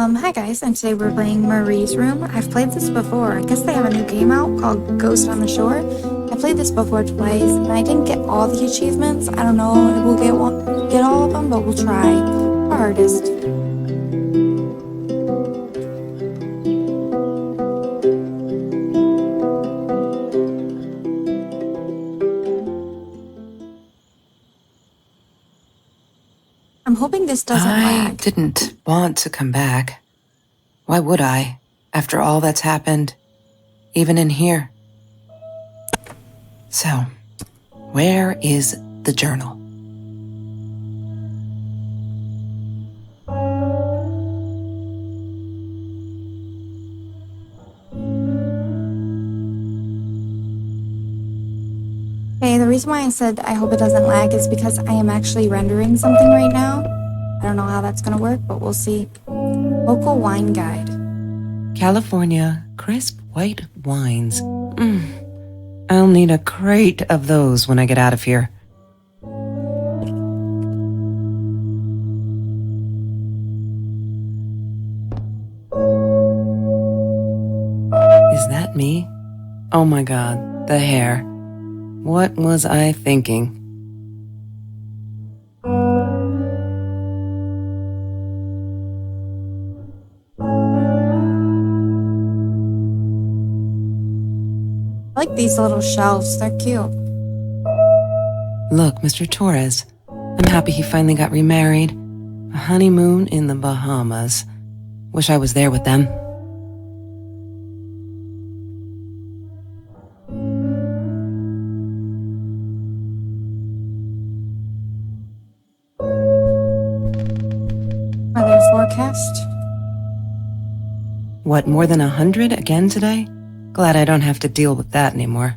Hi guys, and today we're playing Marie's Room. I've played this before. I guess they have a new game out called Ghost on the Shore. I played this before twice, and I didn't get all the achievements. I don't know if we'll get all of them, but we'll try our hardest. I'm hoping this doesn't lag. I didn't want to come back. Why would I, after all that's happened, even in here? So, where is the journal? Okay, the reason why I said I hope it doesn't lag is because I am actually rendering something right now. I don't know how that's gonna work, but we'll see. Local wine guide. California crisp white wines. I'll need a crate of those when I get out of here. Is that me? Oh my god, the hair. What was I thinking? I like these little shelves, they're cute. Look, Mr. Torres. I'm happy he finally got remarried. A honeymoon in the Bahamas. Wish I was there with them. Weather forecast. What, more than 100 again today? Glad I don't have to deal with that anymore.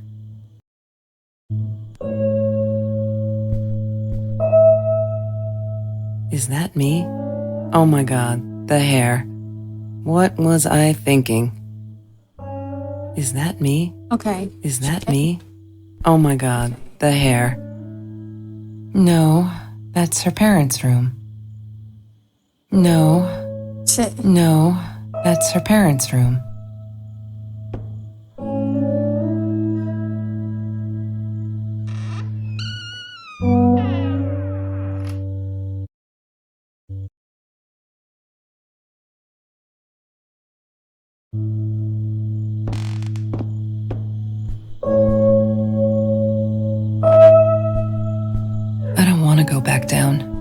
Is that me? Oh my god, the hair. What was I thinking? Is that me? Okay. Is that me? Oh my god, the hair. No, that's her parents' room. No, no, that's her parents' room. I don't want to go back down.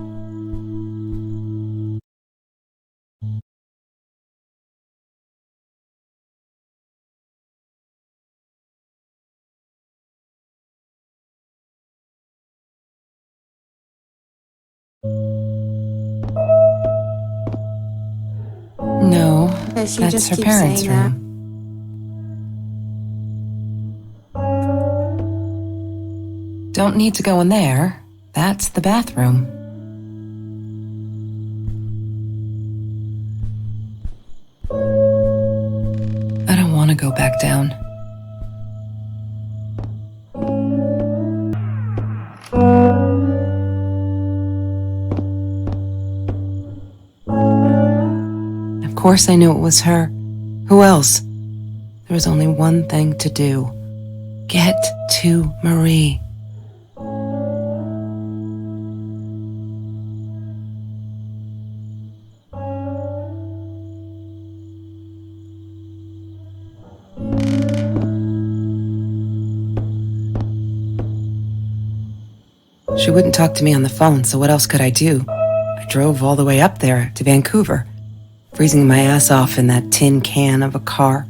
No, Okay, she that's just her keeps parents' saying that. room. Don't need to go in there. That's the bathroom. I don't want to go back down. Of course I knew it was her. Who else? There was only one thing to do. Get to Marie. She wouldn't talk to me on the phone, so what else could I do? I drove all the way up there to Vancouver, freezing my ass off in that tin can of a car.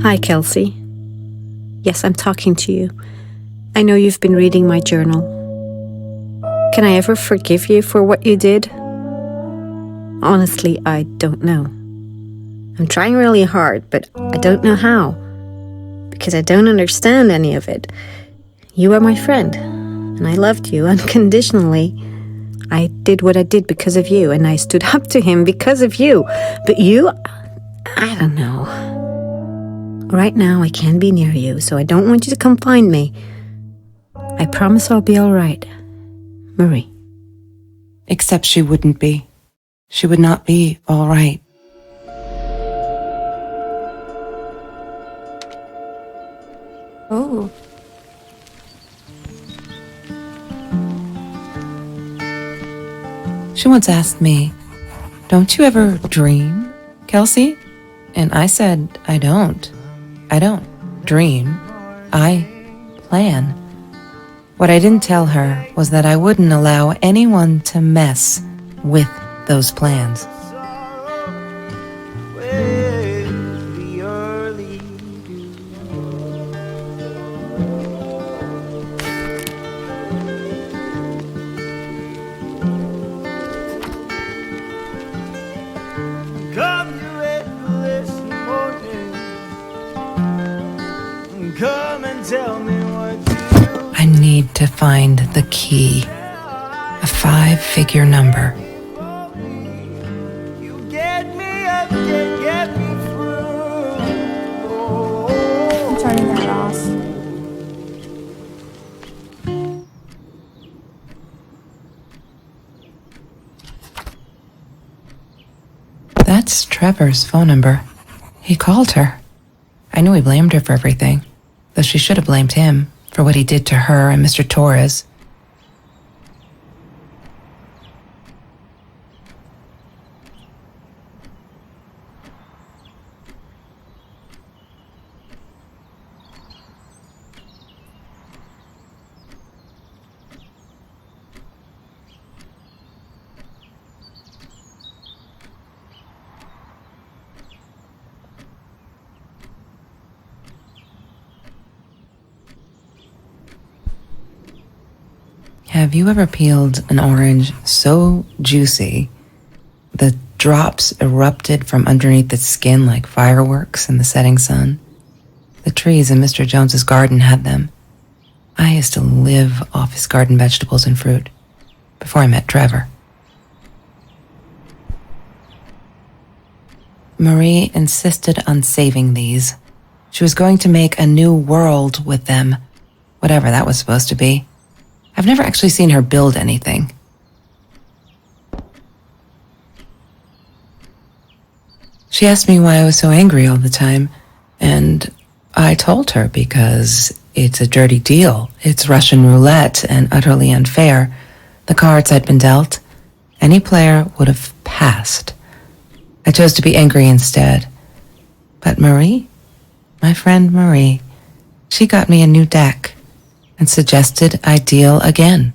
Hi, Kelsey. Yes, I'm talking to you. I know you've been reading my journal. Can I ever forgive you for what you did? Honestly, I don't know. I'm trying really hard, but I don't know how. Because I don't understand any of it. You are my friend, and I loved you unconditionally. I did what I did because of you, and I stood up to him because of you. But you, I don't know. right now I can't be near you, so I don't want you to come find me. I promise I'll be all right. Marie. Except she wouldn't be. She would not be all right. Oh. She once asked me, "Don't you ever dream, Kelsey?" And I said, I don't. I don't dream. I plan. What I didn't tell her was that I wouldn't allow anyone to mess with those plans. Come, you endless morning. Come and tell me what you do. I need to find the key. A 5-figure number. You get me up, get me through. I'm turning that off. That's Trevor's phone number. He called her. I knew he blamed her for everything, though she should have blamed him for what he did to her and Mr. Torres. Have you ever peeled an orange so juicy the drops erupted from underneath its skin like fireworks in the setting sun? The trees in Mr. Jones's garden had them. I used to live off his garden vegetables and fruit before I met Trevor. Marie insisted on saving these. She was going to make a new world with them, whatever that was supposed to be. I've never actually seen her build anything. She asked me why I was so angry all the time, and I told her because it's a dirty deal. It's Russian roulette and utterly unfair. The cards I'd been dealt, any player would have passed. I chose to be angry instead. But Marie, my friend Marie, she got me a new deck and suggested I deal again.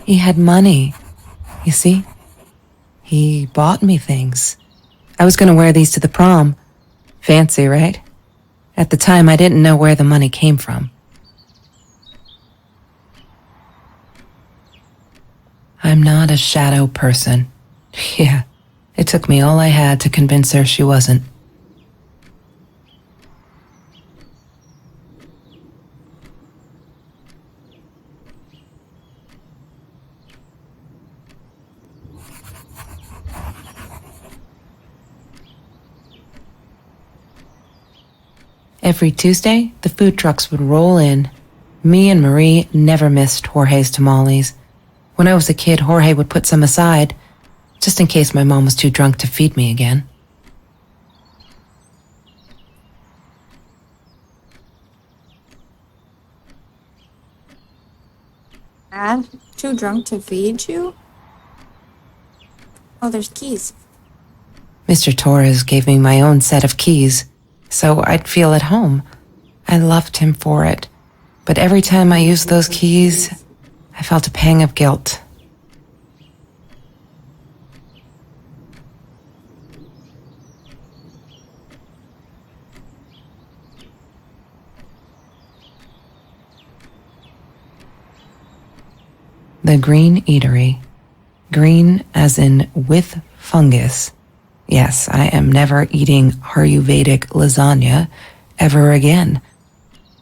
He had money, you see? He bought me things. I was going to wear these to the prom. Fancy, right? At the time, I didn't know where the money came from. I'm not a shadow person. Yeah, it took me all I had to convince her she wasn't. Every Tuesday, the food trucks would roll in. Me and Marie never missed Jorge's tamales. When I was a kid, Jorge would put some aside, just in case my mom was too drunk to feed me again. Dad, too drunk to feed you? Oh, there's keys. Mr. Torres gave me my own set of keys, so I'd feel at home. I loved him for it, but every time I used those keys, I felt a pang of guilt. The Green Eatery. Green as in with fungus. Yes, I am never eating Ayurvedic lasagna ever again.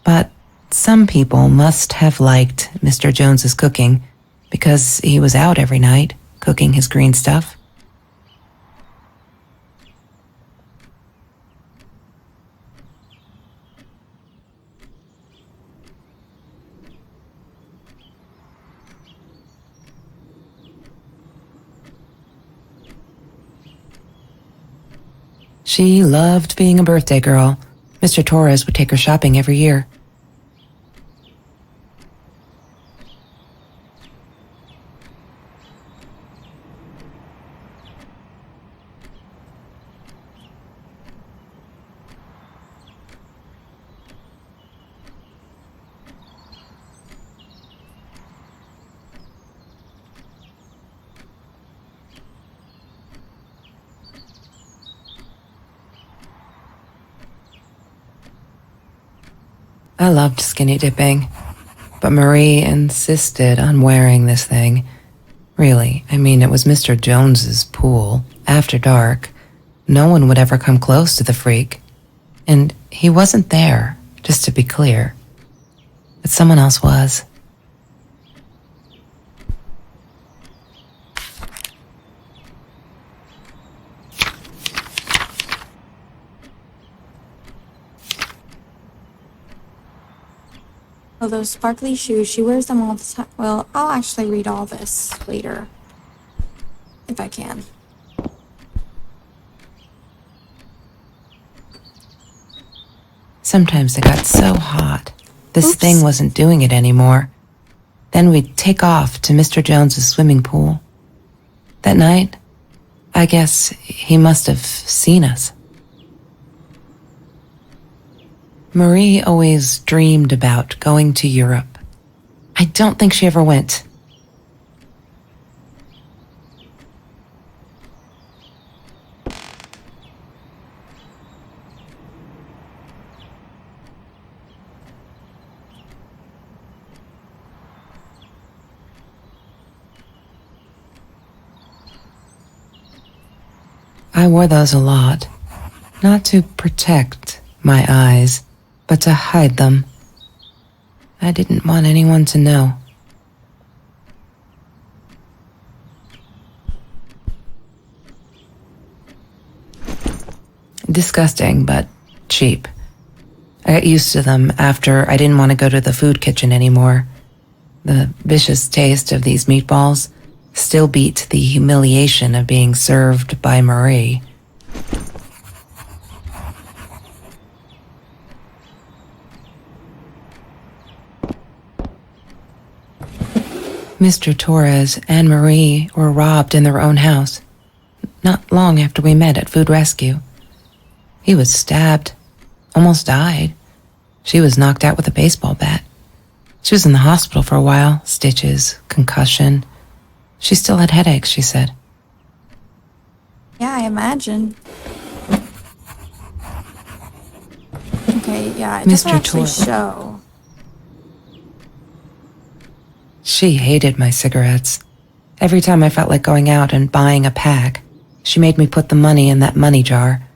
But Some people must have liked Mr. Jones's cooking because he was out every night cooking his green stuff. She loved being a birthday girl. Mr. Torres would take her shopping every year. I loved skinny dipping, but Marie insisted on wearing this thing. Really, I mean, it was Mr. Jones's pool, after dark. No one would ever come close to the freak. And he wasn't there, just to be clear. But someone else was. Oh, those sparkly shoes, she wears them all the time. Well, I'll actually read all this later. If I can. Sometimes it got so hot. This Oops. thing wasn't doing it anymore. Then we'd take off to Mr. Jones's swimming pool. That night, I guess he must have seen us. Marie always dreamed about going to Europe. I don't think she ever went. I wore those a lot, not to protect my eyes, but to hide them. I didn't want anyone to know. Disgusting, but cheap. I got used to them after I didn't want to go to the food kitchen anymore. The vicious taste of these meatballs still beat the humiliation of being served by Marie. Mr. Torres and Marie were robbed in their own house, not long after we met at Food Rescue. He was stabbed, almost died. She was knocked out with a baseball bat. She was in the hospital for a while, stitches, concussion. She still had headaches, she said. Yeah, I imagine. Okay, yeah, it doesn't Mr. actually Torres. show. She hated my cigarettes. Every time I felt like going out and buying a pack, she made me put the money in that money jar.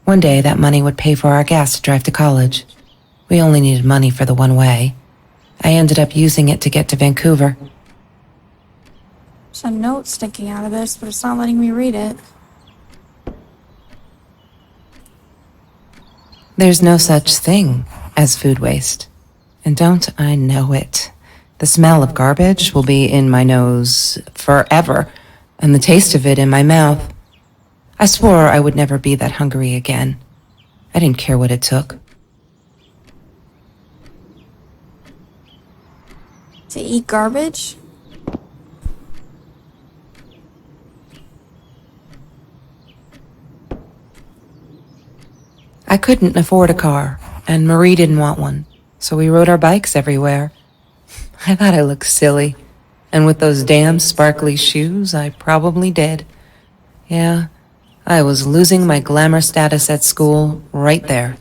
One day, that money would pay for our gas to drive to college. We only needed money for the one way. I ended up using it to get to Vancouver. There's a note sticking out of this, but it's not letting me read it. There's no such thing as food waste. And don't I know it? The smell of garbage will be in my nose forever, and the taste of it in my mouth. I swore I would never be that hungry again. I didn't care what it took. To eat garbage? I couldn't afford a car, and Marie didn't want one, so we rode our bikes everywhere. I thought I looked silly, and with those damn sparkly shoes, I probably did. Yeah, I was losing my glamour status at school right there.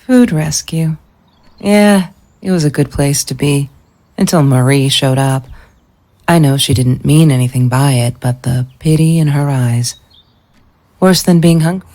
Food rescue. Yeah, it was a good place to be. Until Marie showed up. I know she didn't mean anything by it, but the pity in her eyes. Worse than being hungry.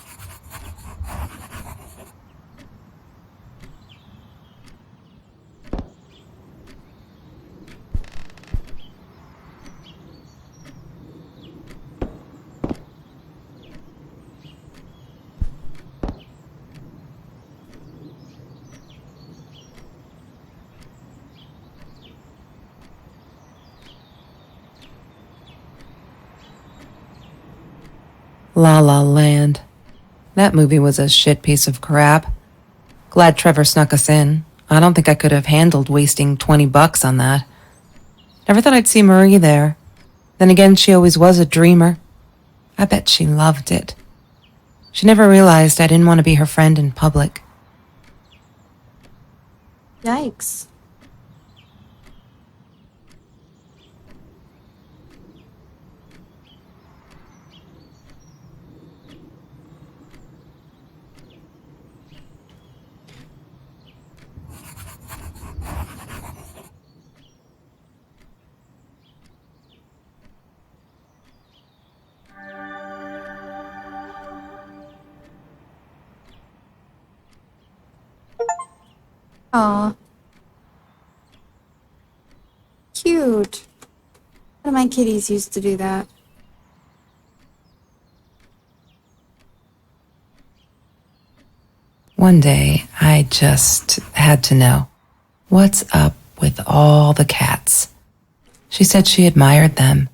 La La Land. That movie was a shit piece of crap. Glad Trevor snuck us in. I don't think I could have handled wasting $20 on that. Never thought I'd see Marie there. Then again, she always was a dreamer. I bet she loved it. She never realized I didn't want to be her friend in public. Yikes. Aw. Cute. One of my kitties used to do that. One day, I just had to know. What's up with all the cats? She said she admired them.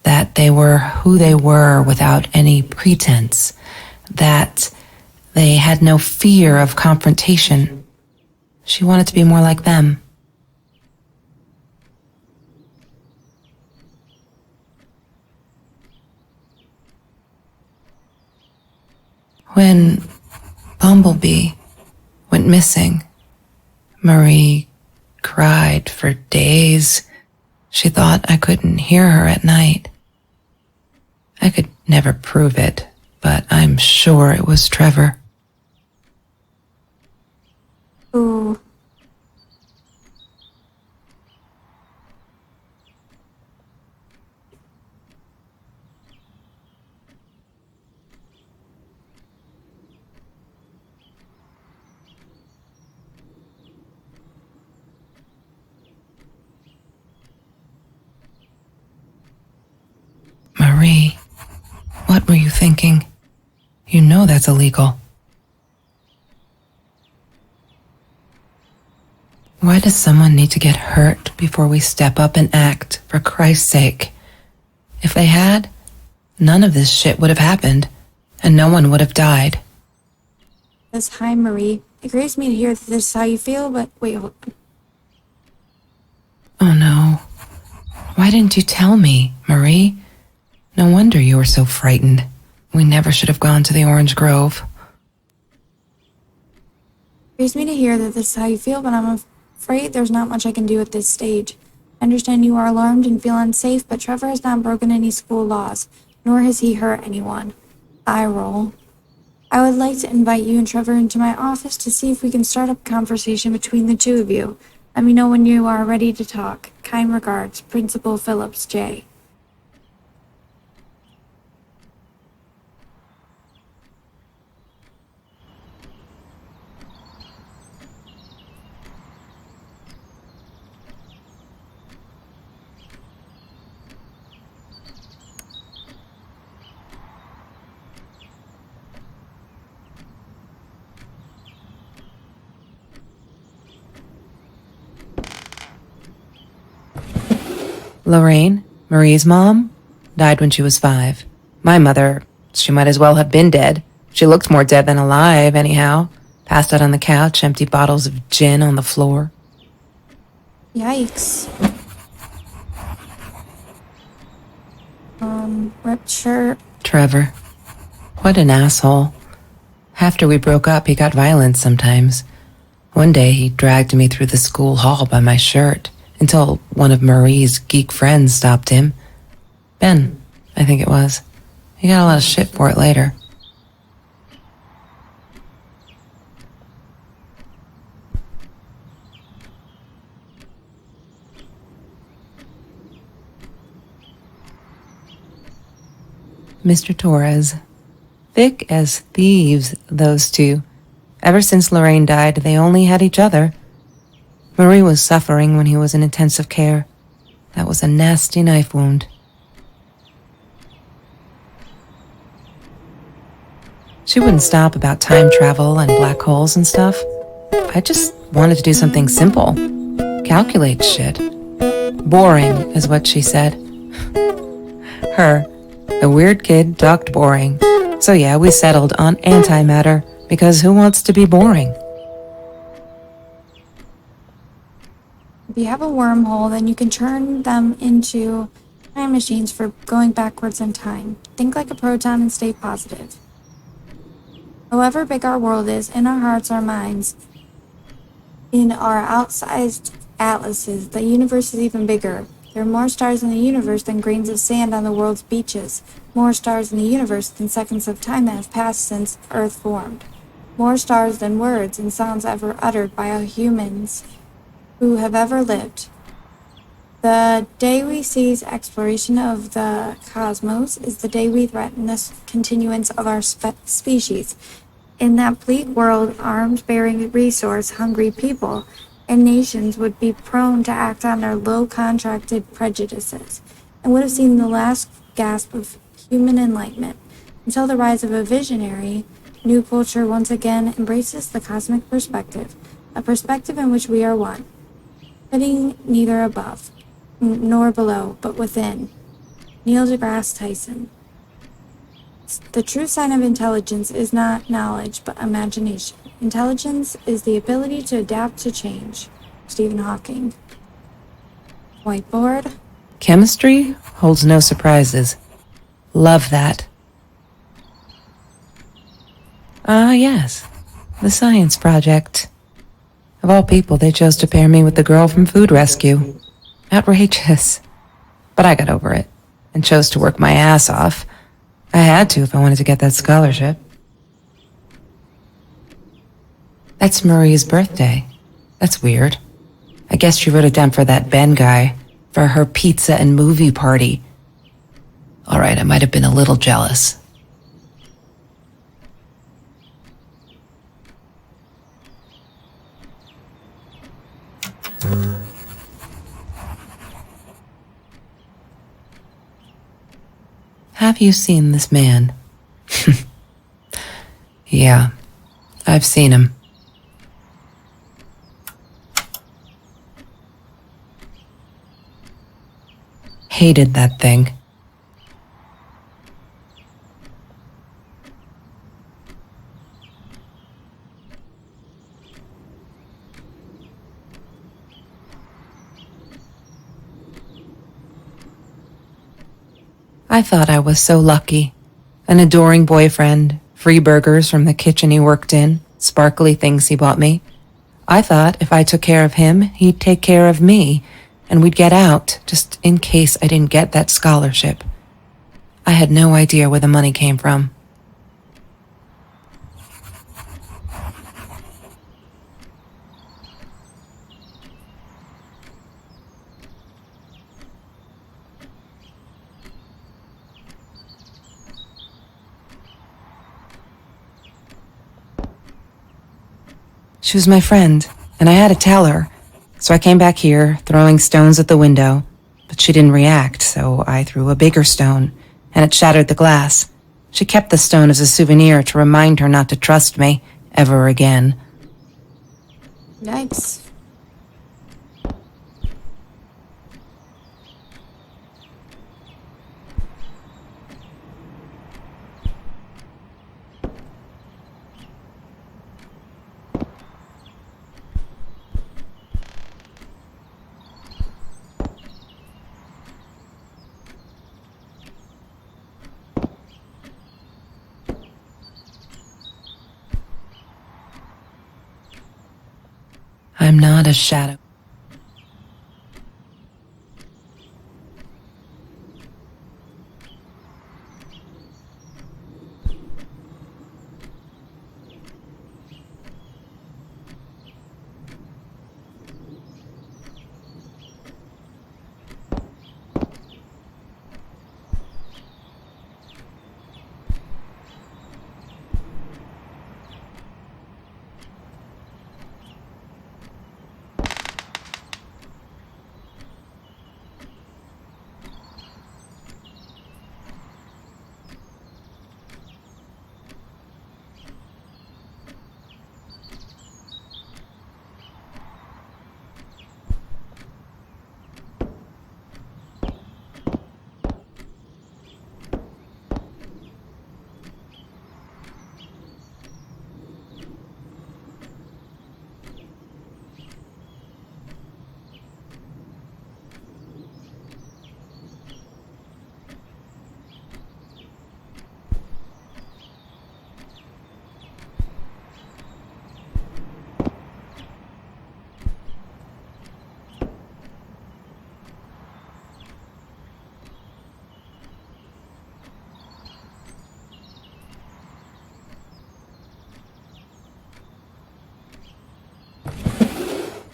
That they were who they were without any pretense. That they had no fear of confrontation. She wanted to be more like them. When Bumblebee went missing, Marie cried for days. She thought I couldn't hear her at night. I could never prove it, but I'm sure it was Trevor. Ooh. Marie, what were you thinking? You know that's illegal. Why does someone need to get hurt before we step up and act, for Christ's sake? If they had, none of this shit would have happened, and no one would have died. Hi, Marie. It grieves me to hear that this is how you feel, but wait, hold on. Oh no. Why didn't you tell me, Marie? No wonder you were so frightened. We never should have gone to the Orange Grove. It grieves me to hear that this is how you feel, but I'm afraid there's not much I can do at this stage. I understand you are alarmed and feel unsafe, but Trevor has not broken any school laws, nor has he hurt anyone. I roll. I would like to invite you and Trevor into my office to see if we can start up a conversation between the two of you. Let me know when you are ready to talk. Kind regards, Principal Phillips J. Lorraine, Marie's mom, died when she was 5. My mother, she might as well have been dead. She looked more dead than alive, anyhow. Passed out on the couch, empty bottles of gin on the floor. Yikes. Ripped shirt. Trevor. What an asshole. After we broke up, he got violent sometimes. One day, he dragged me through the school hall by my shirt until one of Marie's geek friends stopped him. Ben, I think it was. He got a lot of shit for it later. Mr. Torres. Thick as thieves, those two. Ever since Lorraine died, they only had each other. Marie was suffering when he was in intensive care. That was a nasty knife wound. She wouldn't stop about time travel and black holes and stuff. I just wanted to do something simple. Calculate shit. Boring is what she said. Her, the weird kid, talked boring. So yeah, we settled on antimatter, because who wants to be boring? If you have a wormhole, then you can turn them into time machines for going backwards in time. Think like a proton and stay positive. However big our world is, in our hearts, our minds, in our outsized atlases, the universe is even bigger. There are more stars in the universe than grains of sand on the world's beaches. More stars in the universe than seconds of time that have passed since Earth formed. More stars than words and sounds ever uttered by humans who have ever lived. The day we seize exploration of the cosmos is the day we threaten the continuance of our species. In that bleak world, arms-bearing, resource-hungry people and nations would be prone to act on their low-contracted prejudices, and would have seen the last gasp of human enlightenment, until the rise of a visionary, new culture once again embraces the cosmic perspective, a perspective in which we are one, sitting neither above nor below, but within. Neil deGrasse Tyson. The true sign of intelligence is not knowledge, but imagination. Intelligence is the ability to adapt to change. Stephen Hawking. Whiteboard. Chemistry holds no surprises. Love that. Ah, yes. The science project. Of all people, they chose to pair me with the girl from Food Rescue. Outrageous. But I got over it, and chose to work my ass off. I had to if I wanted to get that scholarship. That's Marie's birthday. That's weird. I guess she wrote it down for that Ben guy, for her pizza and movie party. All right, I might have been a little jealous. Have you seen this man? Yeah, I've seen him. Hated that thing. I thought I was so lucky. An adoring boyfriend, free burgers from the kitchen he worked in, sparkly things he bought me. I thought if I took care of him, he'd take care of me, and we'd get out, just in case I didn't get that scholarship. I had no idea where the money came from. She was my friend, and I had to tell her. So I came back here, throwing stones at the window, but she didn't react, so I threw a bigger stone, and it shattered the glass. She kept the stone as a souvenir to remind her not to trust me ever again. Yikes. I'm not a shadow.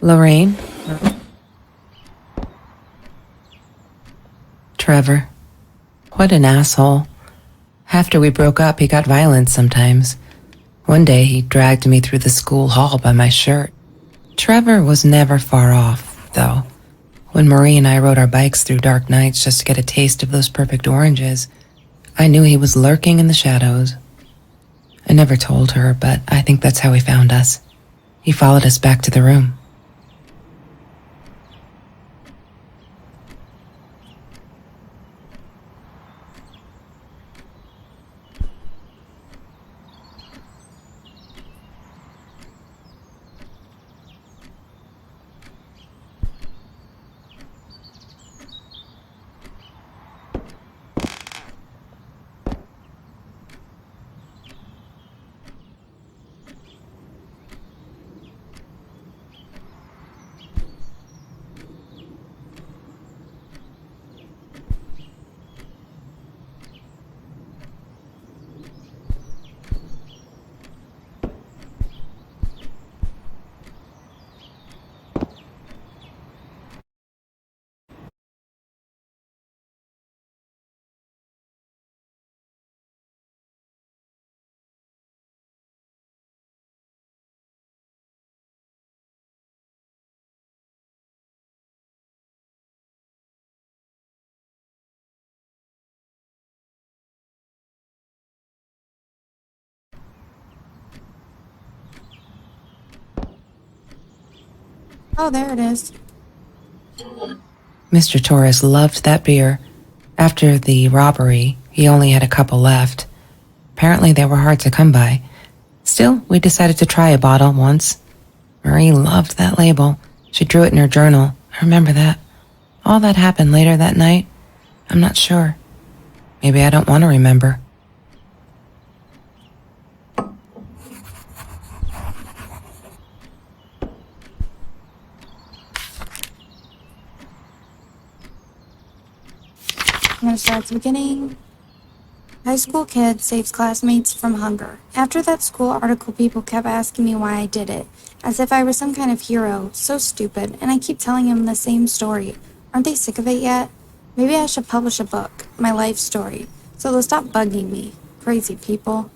Lorraine? Trevor. What an asshole. After we broke up, he got violent sometimes. One day, he dragged me through the school hall by my shirt. Trevor was never far off, though. When Marie and I rode our bikes through dark nights just to get a taste of those perfect oranges, I knew he was lurking in the shadows. I never told her, but I think that's how he found us. He followed us back to the room. Oh, there it is. Mr. Torres loved that beer. After the robbery, he only had a couple left. Apparently they were hard to come by. Still, we decided to try a bottle once. Marie loved that label. She drew it in her journal. I remember that. All that happened later that night, I'm not sure. Maybe I don't want to remember. I'm gonna start at the beginning. High school kid saves classmates from hunger. After that school article, people kept asking me why I did it, as if I was some kind of hero. So stupid, and I keep telling them the same story. Aren't they sick of it yet? Maybe I should publish a book, my life story, so they'll stop bugging me. Crazy people.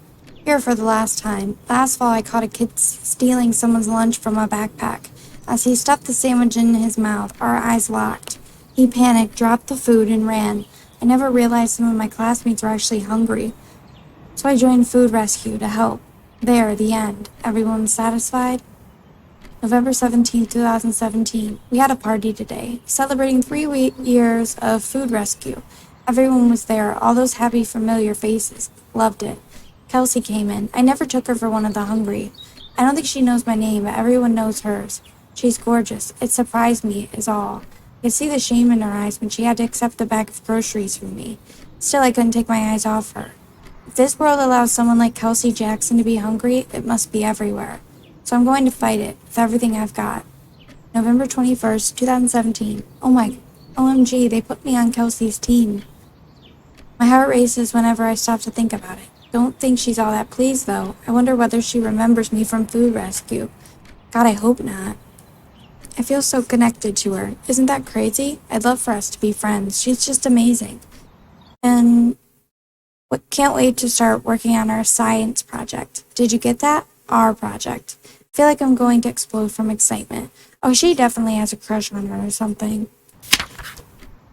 Here for the last time. Last fall, I caught a kid stealing someone's lunch from a backpack. As he stuffed the sandwich in his mouth, our eyes locked. He panicked, dropped the food, and ran. I never realized some of my classmates were actually hungry, so I joined Food Rescue to help. There, the end. Everyone was satisfied? November 17th, 2017. We had a party today, celebrating 3 years of Food Rescue. Everyone was there, all those happy, familiar faces. Loved it. Kelsey came in. I never took her for one of the hungry. I don't think she knows my name, but everyone knows hers. She's gorgeous. It surprised me, is all. I could see the shame in her eyes when she had to accept a bag of groceries from me. Still, I couldn't take my eyes off her. If this world allows someone like Kelsey Jackson to be hungry, it must be everywhere. So I'm going to fight it with everything I've got. November 21st, 2017. Oh my, OMG, they put me on Kelsey's team. My heart races whenever I stop to think about it. Don't think she's all that pleased, though. I wonder whether she remembers me from Food Rescue. God, I hope not. I feel so connected to her. Isn't that crazy? I'd love for us to be friends. She's just amazing. And can't wait to start working on our science project. Did you get that? Our project. I feel like I'm going to explode from excitement. Oh, she definitely has a crush on her or something.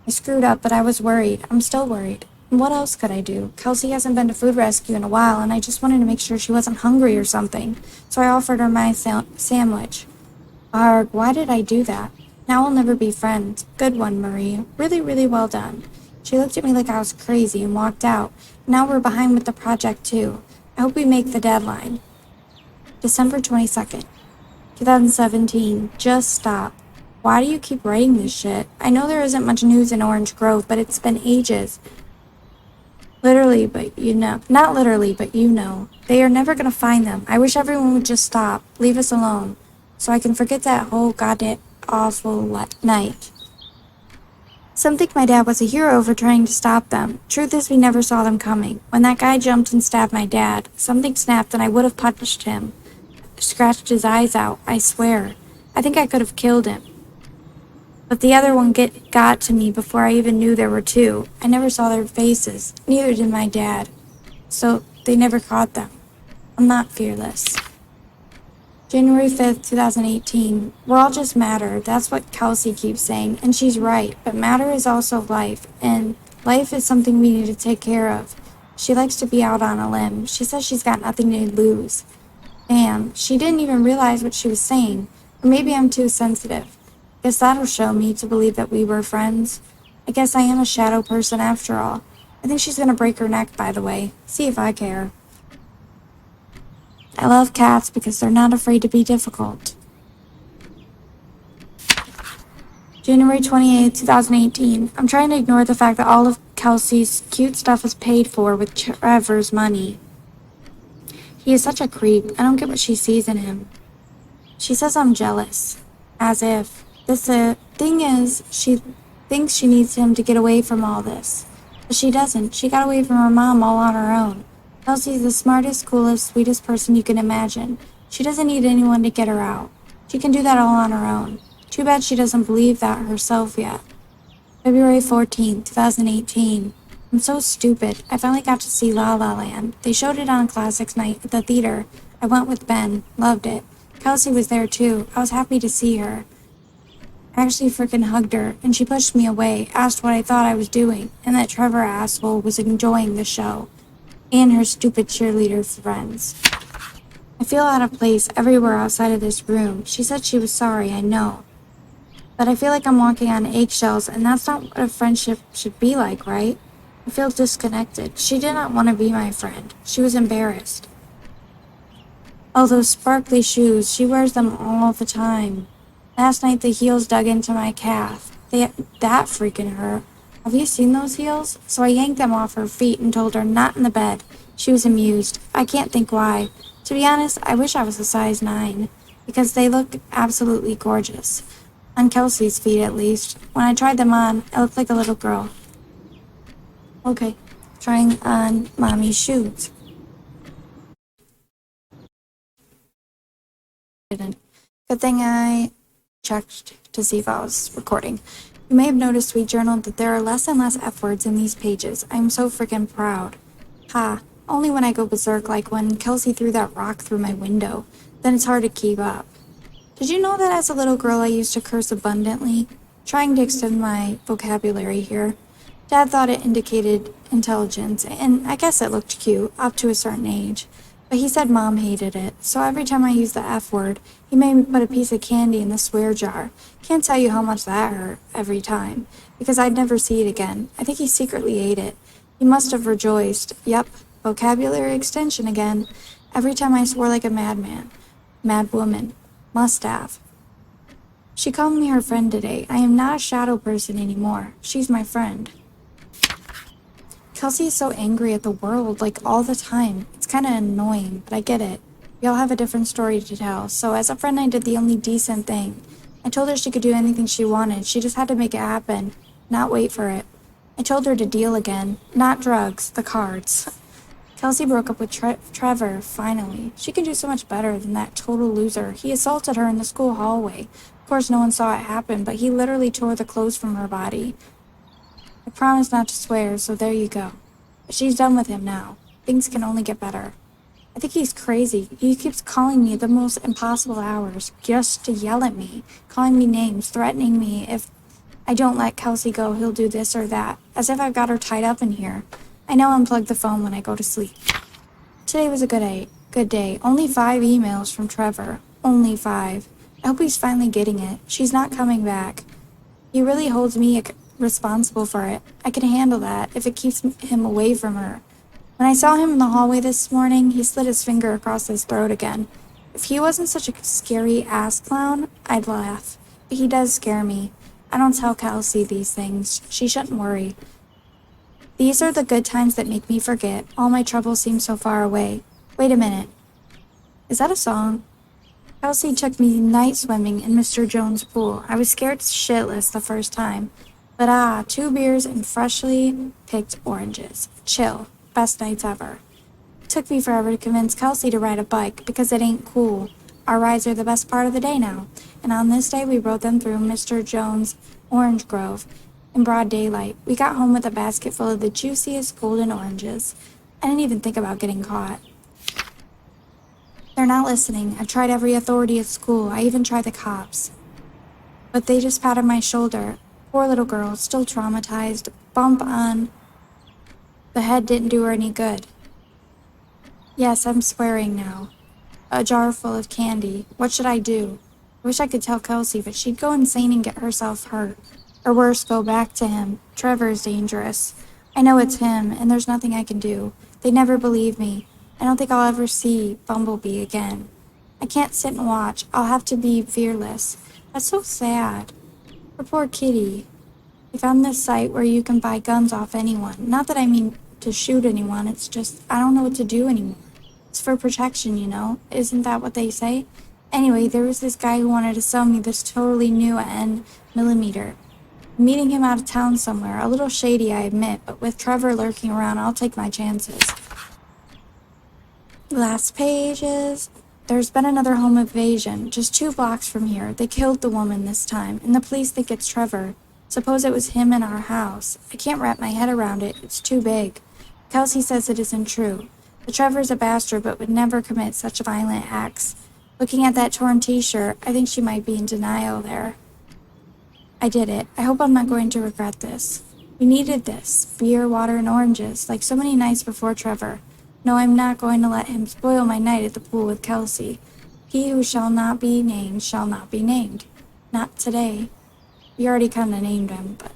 I screwed up, but I was worried. I'm still worried. And what else could I do? Kelsey hasn't been to Food Rescue in a while, and I just wanted to make sure she wasn't hungry or something. So I offered her my sandwich. Arg, why did I do that? Now we'll never be friends. Good one, Marie. Really, really well done. She looked at me like I was crazy and walked out. Now we're behind with the project, too. I hope we make the deadline. December 22nd, 2017. Just stop. Why do you keep writing this shit? I know there isn't much news in Orange Grove, but it's been ages. Literally, but you know. Not literally, but you know. They are never gonna find them. I wish everyone would just stop. Leave us alone. So I can forget that whole goddamn awful night. Some think my dad was a hero for trying to stop them. Truth is, we never saw them coming. When that guy jumped and stabbed my dad, something snapped and I would have punched him. Scratched his eyes out, I swear. I think I could have killed him. But the other one got to me before I even knew there were two. I never saw their faces. Neither did my dad. So they never caught them. I'm not fearless. January 5th, 2018. We're all just matter. That's what Kelsey keeps saying. And she's right. But matter is also life. And life is something we need to take care of. She likes to be out on a limb. She says she's got nothing to lose. Damn, she didn't even realize what she was saying. Or maybe I'm too sensitive. Guess that'll show me to believe that we were friends. I guess I am a shadow person after all. I think she's gonna break her neck, by the way. See if I care. I love cats because they're not afraid to be difficult. January 28th, 2018. I'm trying to ignore the fact that all of Kelsey's cute stuff is paid for with Trevor's money. He is such a creep. I don't get what she sees in him. She says I'm jealous. As if. The thing is, she thinks she needs him to get away from all this. But she doesn't. She got away from her mom all on her own. Kelsey's the smartest, coolest, sweetest person you can imagine. She doesn't need anyone to get her out. She can do that all on her own. Too bad she doesn't believe that herself yet. February 14th, 2018. I'm so stupid. I finally got to see La La Land. They showed it on Classics Night at the theater. I went with Ben. Loved it. Kelsey was there too. I was happy to see her. I actually freaking hugged her, and she pushed me away, asked what I thought I was doing, and that Trevor asshole was enjoying the show. And her stupid cheerleader friends. I feel out of place everywhere outside of this room. She said she was sorry, I know. But I feel like I'm walking on eggshells, and that's not what a friendship should be like, right? I feel disconnected. She did not want to be my friend. She was embarrassed. Oh, those sparkly shoes. She wears them all the time. Last night the heels dug into my calf. That freaking hurt. Have you seen those heels? So I yanked them off her feet and told her not in the bed. She was amused. I can't think why. To be honest, I wish I was a size 9, because they look absolutely gorgeous. On Kelsey's feet, at least. When I tried them on, I looked like a little girl. Okay, trying on mommy's shoes. Good thing I checked to see if I was recording. You may have noticed we journaled that there are less and less F words in these pages. I'm so freaking proud. Ha, only when I go berserk, like when Kelsey threw that rock through my window. Then it's hard to keep up. Did you know that as a little girl I used to curse abundantly? Trying to extend my vocabulary here. Dad thought it indicated intelligence, and I guess it looked cute, up to a certain age. But he said Mom hated it, so every time I used the F word, he made me put a piece of candy in the swear jar. Can't tell you how much that hurt every time, because I'd never see it again. I think he secretly ate it. He must have rejoiced. Yep, vocabulary extension again. Every time I swore like a madman. Mad woman. Must have. She called me her friend today. I am not a shadow person anymore. She's my friend. Kelsey is so angry at the world, like all the time. It's kind of annoying, but I get it. We all have a different story to tell, so as a friend I did the only decent thing. I told her she could do anything she wanted. She just had to make it happen, not wait for it. I told her to deal again. Not drugs, the cards. Kelsey broke up with Trevor, finally. She can do so much better than that total loser. He assaulted her in the school hallway. Of course no one saw it happen, but he literally tore the clothes from her body. I promised not to swear, so there you go. But she's done with him now. Things can only get better. I think he's crazy. He keeps calling me at the most impossible hours, just to yell at me, calling me names, threatening me if I don't let Kelsey go, he'll do this or that, as if I've got her tied up in here. I now unplug the phone when I go to sleep. Today was a good day. Only 5 emails from Trevor. Only 5. I hope he's finally getting it. She's not coming back. He really holds me responsible for it. I can handle that if it keeps him away from her. When I saw him in the hallway this morning, he slid his finger across his throat again. If he wasn't such a scary ass clown, I'd laugh. But he does scare me. I don't tell Kelsey these things. She shouldn't worry. These are the good times that make me forget. All my troubles seem so far away. Wait a minute. Is that a song? Kelsey took me night swimming in Mr. Jones' pool. I was scared shitless the first time. But 2 beers and freshly picked oranges. Chill. Best nights ever. It took me forever to convince Kelsey to ride a bike because it ain't cool. Our rides are the best part of the day now. and on this day we rode them through Mr. Jones' orange grove in broad daylight. We got home with a basket full of the juiciest golden oranges. I didn't even think about getting caught. They're not listening. I've tried every authority at school. I even tried the cops. But they just patted my shoulder. Poor little girl, still traumatized. Bump on the head didn't do her any good. Yes, I'm swearing now. A jar full of candy. What should I do? I wish I could tell Kelsey, but she'd go insane and get herself hurt. Or worse, go back to him. Trevor is dangerous. I know it's him, and there's nothing I can do. They never believe me. I don't think I'll ever see Bumblebee again. I can't sit and watch. I'll have to be fearless. That's so sad. For poor Kitty. I found this site where you can buy guns off anyone. Not that I mean to shoot anyone, it's just I don't know what to do anymore. It's for protection, you know? Isn't that what they say? Anyway, there was this guy who wanted to sell me this totally new N-millimeter. Meeting him out of town somewhere. A little shady, I admit, but with Trevor lurking around, I'll take my chances. Last pages. There's been another home invasion, just 2 blocks from here. They killed the woman this time, and the police think it's Trevor. Suppose it was him in our house. I can't wrap my head around it. It's too big. Kelsey says it isn't true. The Trevor's a bastard, but would never commit such violent acts. Looking at that torn t-shirt, I think she might be in denial there. I did it. I hope I'm not going to regret this. We needed this. Beer, water, and oranges, like so many nights before Trevor. No, I'm not going to let him spoil my night at the pool with Kelsey. He who shall not be named shall not be named. Not today. We already kind of named him, but...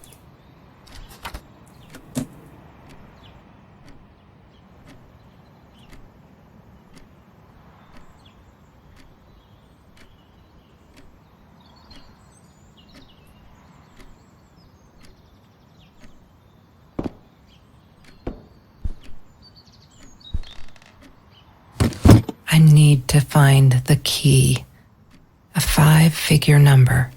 I need to find the key. A 5-figure number.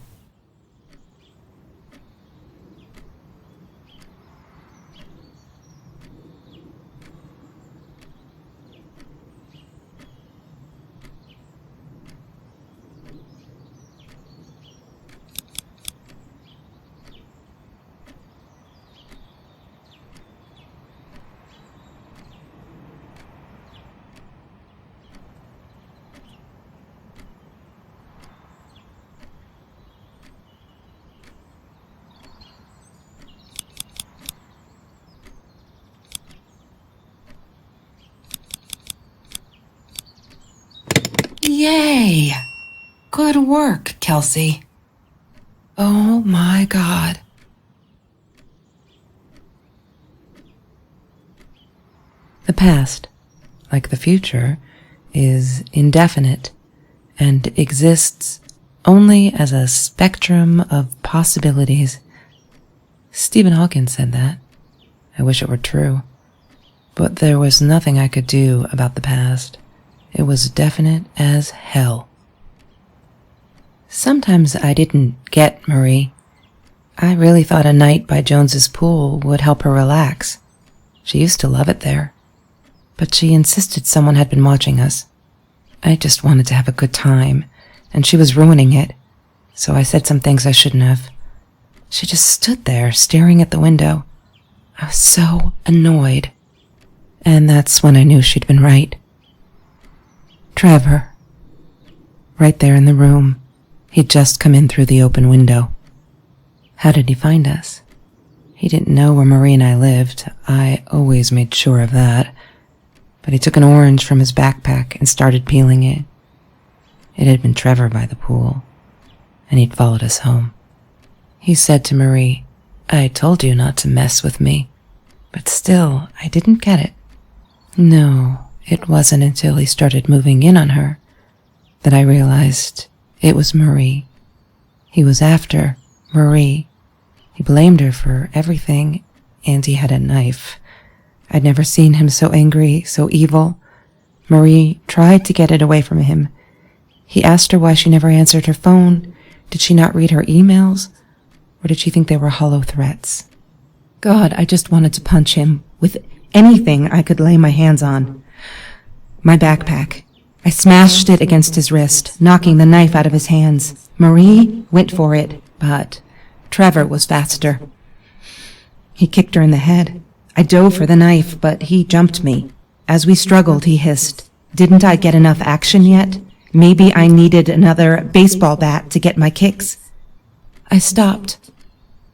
Yay! Good work, Kelsey. Oh my God. The past, like the future, is indefinite and exists only as a spectrum of possibilities. Stephen Hawking said that. I wish it were true. But there was nothing I could do about the past. It was definite as hell. Sometimes I didn't get Marie. I really thought a night by Jones's pool would help her relax. She used to love it there. But she insisted someone had been watching us. I just wanted to have a good time, and she was ruining it. So I said some things I shouldn't have. She just stood there, staring at the window. I was so annoyed. And that's when I knew she'd been right. Trevor. Right there in the room. He'd just come in through the open window. How did he find us? He didn't know where Marie and I lived. I always made sure of that. But he took an orange from his backpack and started peeling it. It had been Trevor by the pool, and he'd followed us home. He said to Marie, "I told you not to mess with me." But still, I didn't get it. No, it wasn't until he started moving in on her that I realized it was Marie. He was after Marie. He blamed her for everything, and he had a knife. I'd never seen him so angry, so evil. Marie tried to get it away from him. He asked her why she never answered her phone. Did she not read her emails? Or did she think they were hollow threats? God, I just wanted to punch him with anything I could lay my hands on. My backpack. I smashed it against his wrist, knocking the knife out of his hands. Marie went for it, but Trevor was faster. He kicked her in the head. I dove for the knife, but he jumped me. As we struggled, he hissed, "Didn't I get enough action yet? Maybe I needed another baseball bat to get my kicks." I stopped,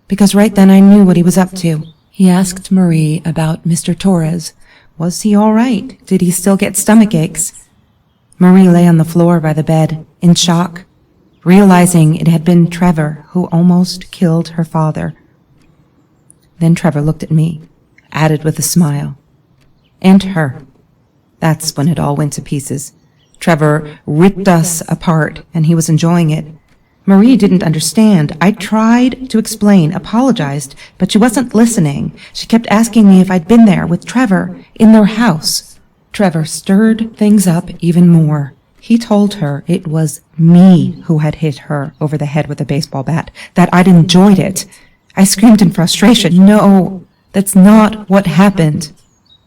because right then I knew what he was up to. He asked Marie about Mr. Torres. Was he all right? Did he still get stomach aches? Marie lay on the floor by the bed, in shock, realizing it had been Trevor who almost killed her father. Then Trevor looked at me, added with a smile. And her. That's when it all went to pieces. Trevor ripped us apart, and he was enjoying it. Marie didn't understand. I tried to explain, apologized, but she wasn't listening. She kept asking me if I'd been there with Trevor in their house. Trevor stirred things up even more. He told her it was me who had hit her over the head with a baseball bat, that I'd enjoyed it. I screamed in frustration, "No, that's not what happened."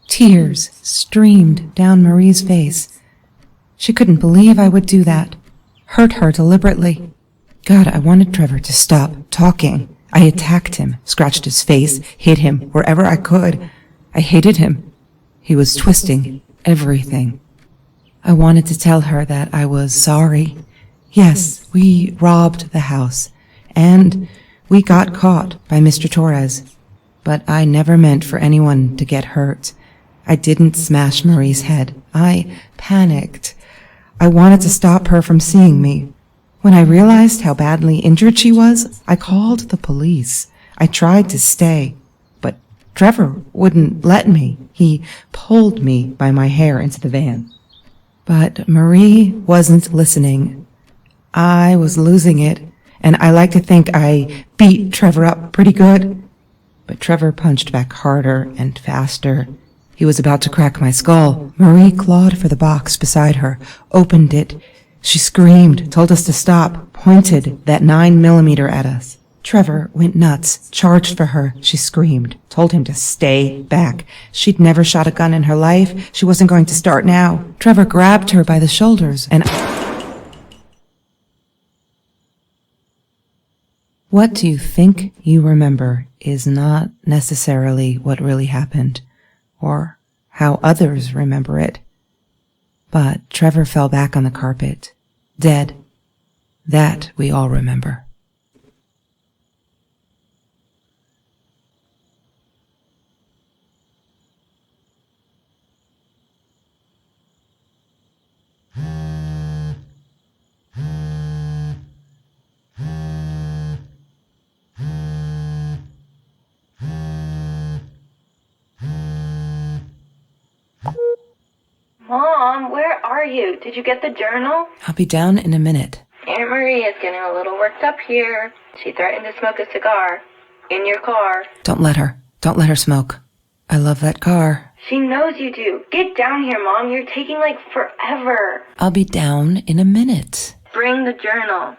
Tears streamed down Marie's face. She couldn't believe I would do that, hurt her deliberately. God, I wanted Trevor to stop talking. I attacked him, scratched his face, hit him wherever I could. I hated him. He was twisting everything. I wanted to tell her that I was sorry. Yes, we robbed the house, and we got caught by Mr. Torres. But I never meant for anyone to get hurt. I didn't smash Marie's head. I panicked. I wanted to stop her from seeing me. When I realized how badly injured she was, I called the police. I tried to stay, but Trevor wouldn't let me. He pulled me by my hair into the van. But Marie wasn't listening. I was losing it, and I like to think I beat Trevor up pretty good. But Trevor punched back harder and faster. He was about to crack my skull. Marie clawed for the box beside her, opened it. She screamed, told us to stop, pointed that 9mm at us. Trevor went nuts, charged for her. She screamed, told him to stay back. She'd never shot a gun in her life. She wasn't going to start now. Trevor grabbed her by the shoulders and... What do you think you remember is not necessarily what really happened, or how others remember it. But Trevor fell back on the carpet, dead. That we all remember. Mom, where are you? Did you get the journal? I'll be down in a minute. Aunt Marie is getting a little worked up here. She threatened to smoke a cigar. In your car. Don't let her. Don't let her smoke. I love that car. She knows you do. Get down here, Mom. You're taking, forever. I'll be down in a minute. Bring the journal.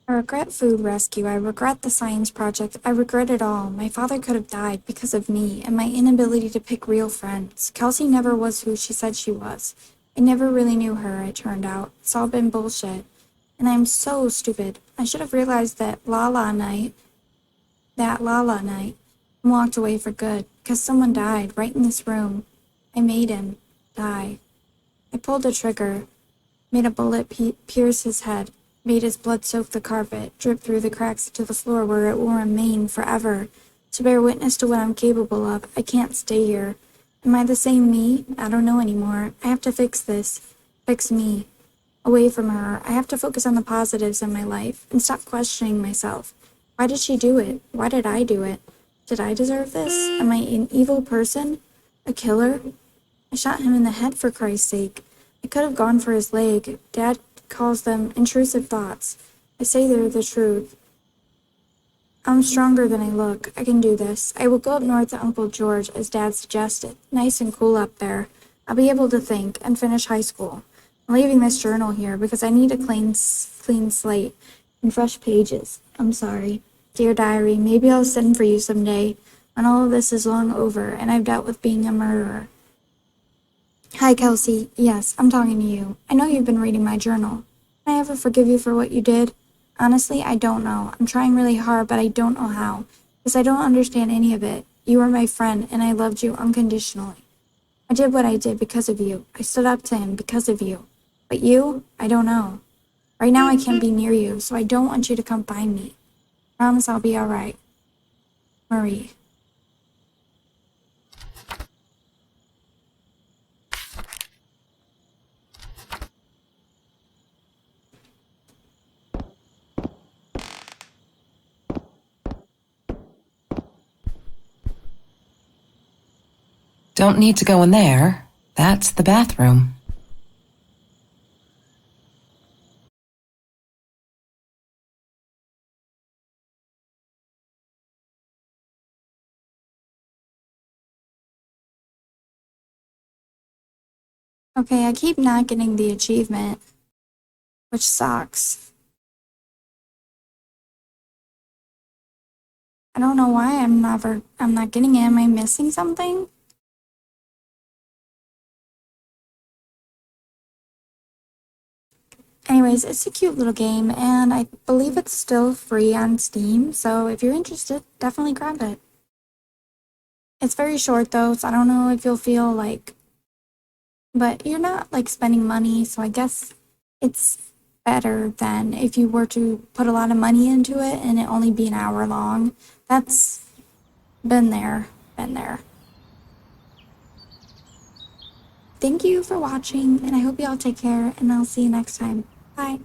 I regret food rescue. I regret the science project. I regret it all. My father could have died because of me and my inability to pick real friends. Kelsey never was who she said she was. I never really knew her, it turned out. It's all been bullshit. And I'm so stupid. I should have realized that Lala night, and walked away for good, because someone died right in this room. I made him die. I pulled the trigger, made a bullet pierce his head, made his blood soak the carpet, drip through the cracks into the floor where it will remain forever. To bear witness to what I'm capable of, I can't stay here. Am I the same me? I don't know anymore. I have to fix this. Fix me. Away from her. I have to focus on the positives in my life and stop questioning myself. Why did she do it? Why did I do it? Did I deserve this? Am I an evil person? A killer? I shot him in the head for Christ's sake. I could have gone for his leg. Dad calls them intrusive thoughts. I say they're the truth. I'm stronger than I look. I can do this. I will go up north to Uncle George, as Dad suggested. Nice and cool up there. I'll be able to think and finish high school. I'm leaving this journal here because I need a clean slate and fresh pages. I'm sorry. Dear Diary, maybe I'll send for you someday when all of this is long over and I've dealt with being a murderer. Hi, Kelsey. Yes, I'm talking to you. I know you've been reading my journal. Can I ever forgive you for what you did? Honestly, I don't know. I'm trying really hard, but I don't know how. Because I don't understand any of it. You were my friend, and I loved you unconditionally. I did what I did because of you. I stood up to him because of you. But you? I don't know. Right now I can't be near you, so I don't want you to come find me. Promise I'll be alright. Marie. Don't need to go in there. That's the bathroom. Okay, I keep not getting the achievement, which sucks. I don't know why I'm not getting it. Am I missing something? Anyways, it's a cute little game, and I believe it's still free on Steam, so if you're interested, definitely grab it. It's very short though, so I don't know if you'll feel like, but you're not like spending money, so I guess it's better than if you were to put a lot of money into it and it only be an hour long. That's been there. Thank you for watching, and I hope you all take care, and I'll see you next time. Bye.